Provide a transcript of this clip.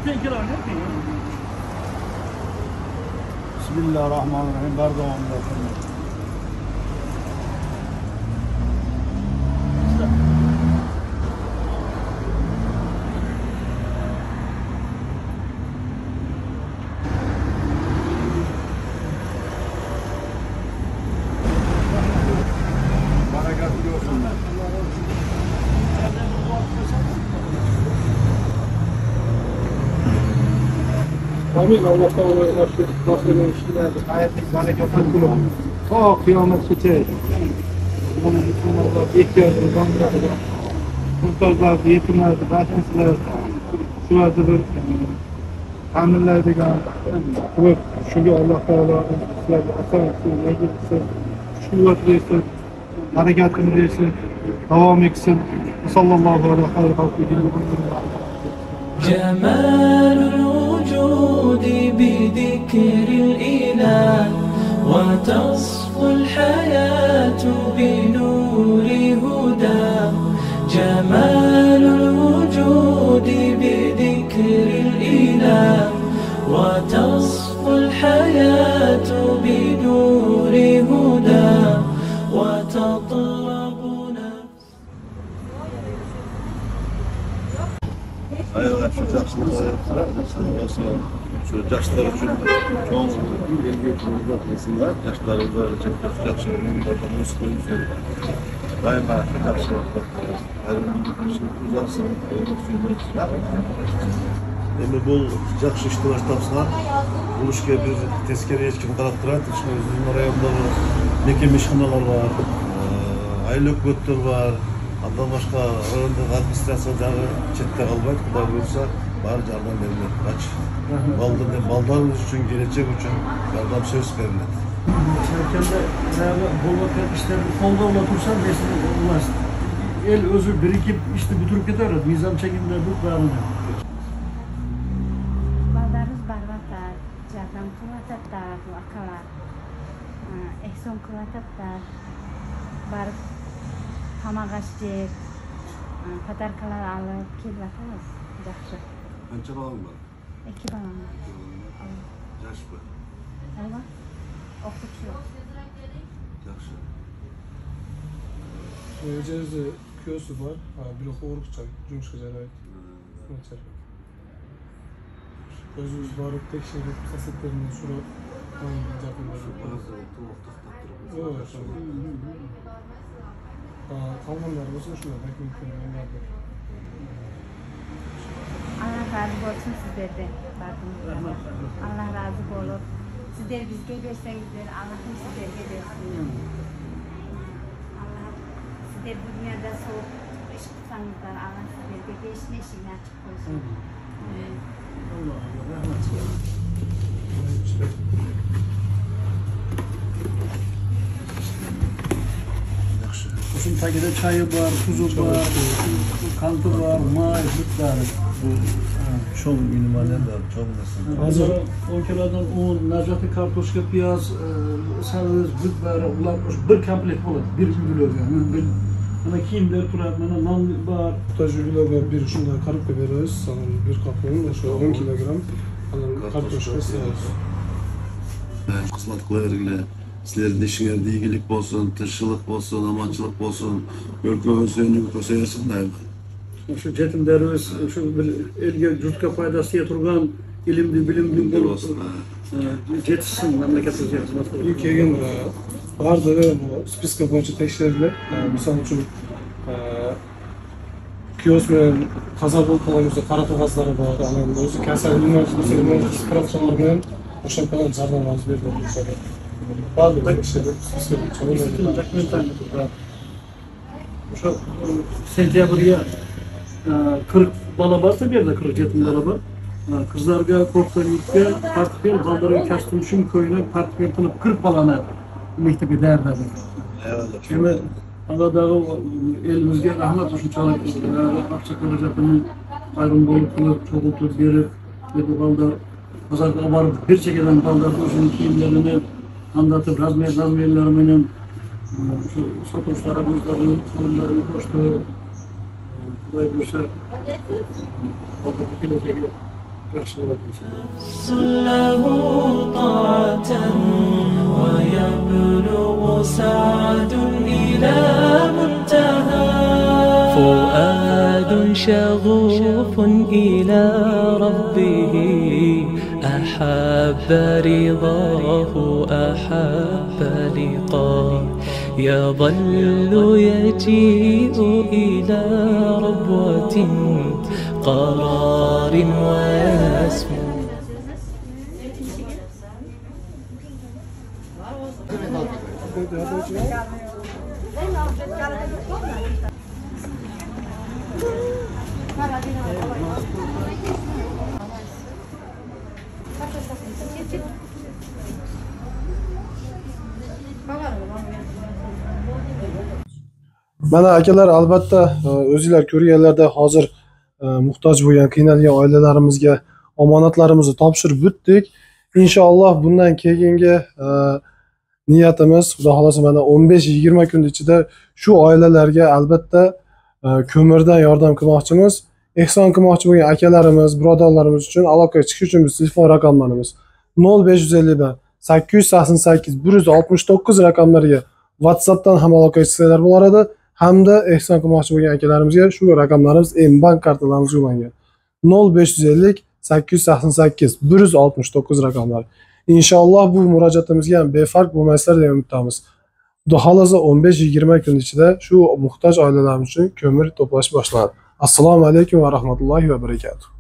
Bismillahirrahmanirrahim. Pardon. Amin. Allah'tan ona nasıl işler, hayatın bereketini kılın. Ta kıyamet geçer. Bunu bütün Allah ihtiyacı bandırlar. Muhtaçlar, yetimler, başımızlar, şuvarda bir hamiller degan. Bu şunga Alloh taolo sizlarga ason etsin, quvvat bersin, harakatini bersin, davom etsin. Sallallohu alayhi va sallam. جمال الوجود بذكر الإله وتصفو الحياة بنور هداه جمال الوجود بذكر الإله وتصفو الحياة بنور هداه وتطلب نفس Hayırlar şu yaşlılar şu yaşlar için çoğun ilgi etsinler. Yaşlarımızda çok yaşlarımızda musluyuz. Daima yaşlılar her gün uzaksın. Endi bu yaxshi ishtiroq topsalar, bu ishga bir teskari hech kim qarab turadi. Shu o'zimizning rayondagi lekin mishxonalar bor, aylik o'tlar bor. Ondan başka rayondagi administratsiyadan chetda qolmaydi. Xudo buyursa, bari yordam beriladi. Kaç baldarımız için, gelecek için yordam söz beriladi. Erkende bolmakan işlerini kolda olatursan nesine olmaz. El özü birikip işte bitirip gider. Nizam çekimde bu bağlı. Baldarımız barbatar, yordam qilib bu akalar, ehson qilib barib Hamagaç yeb, patarkalar alıp kelyapmiz. Yaxshi. Qancha bolang bor? 2 bolam bor. Yosh bu. Nima? O'qituvchi. Yaxshi. O'zingizda kuyosi bor, biri qo'riqchi, jumishga jarayt. O'zingiz borib tekshirib, kasetlarini so'rab, kalmanlar olsa şuna dokumentlerini yapıyor. Allah razı olsun sizlerden. Allah razı olur. Sizler bizge versengizler, Allah'ım sizlerge versin. Allah sizler bu dünyada soğuk iş tutsanızlar, Allah sizlerge geçme işini açık koysun. Allah'a rahmet eylesin. Kuşun takide çayı var, tuzu var, kantı var, may, sütleri. Çok minimalde çok nasıl? Hazır 10 kilodan un, najati kartoşka, piyaz, sarıız, sütleri, ular bir komplet olur, bir kiloga. Mana kiyimler turadi, mana non var. Tajribeler bir şunda karıp veririz, bir kapının şu 10 kilogram kartoşka sayıyoruz. Xizmat qilaveringlar. Sizlerin işinizde iyilik bolsun, tinchlik bolsun, amanchilik bolsun, ülkemiz önünü ko'rsayarsin dayım. Şu yetimlerimiz şu bir elge yurtga foydasi turgan ilimli bilimli bo'lib yetishsin mamlakatimizga xizmat qilib. Keyin barda spiska bo'yicha tekshirilib, misol uchun kiyos bilan qazo bo'lib qolgan qora qog'ozlari bor, o'zi kasalliklar spiratchalar bilan o'sha bilan zarbalarimiz beriladi. Bazı tekşirip şu sentyabrga 40 bala varsa bir yerde 40 yetim bala var. Kızlarga korksanlikka partbiya, ballarga kastum shun ko'yini partbiya qilib 40 balani maktabga tayyorladi. Endi Anadolu elimizga rahmat shunchalik aqcha xarajatini ayrim bo'lib qilib, cho'g'itib berib, bu ballar bozorga borib bir chekadan ballarni o'zini kiyimlarini anlatıp razmiyelleri benim şu satışlarımızların sorunlarını koştu. Buraya bir şey oldu, bir kilo çekiyor. yaxshi bo'ladi. له طاعة ويبلغ سعد إلى منتهى فؤاد شغوف إلى ربه أحب رضاه أحب لقاه يظل يجيء إلى ربوة قرار ويسمو Mana akalar, albatta o'zingizlar ko'rganlarda hozir muhtoj bo'lgan, qiynalgan oilalarimizga omonatlarimizni topshirib o'tdik. Inshaalloh bundan keyingi niyatimiz, xudo xolasa mana 15-20 kun ichida shu oilalarga albatta ko'mirdan yordam qilmoqchimiz. Ehson qilmoqchi bo'lgan akalarimiz, birodarlarimiz uchun aloqaga chiqish uchun biz telefon raqamlarimiz 0551 888 169 raqamlariga WhatsAppdan ham aloqaga chiqsanglar bo'lar edi. Hamda ehson qilmoqchi bo'lgan akalarimizga shu raqamlarimiz M-bank kartalarimiz yo'llangan. 0550 888 169 raqamlari. Inshaalloh bu murojaatimizga ham befarq bo'lmaysizlar deb umidamiz. Xudo xolasa 15-20 kun ichida shu muhtoj oilalarimiz uchun ko'mir to'plash boshlanadi. Assalomu alaykum va rahmatullohi va barakatuh.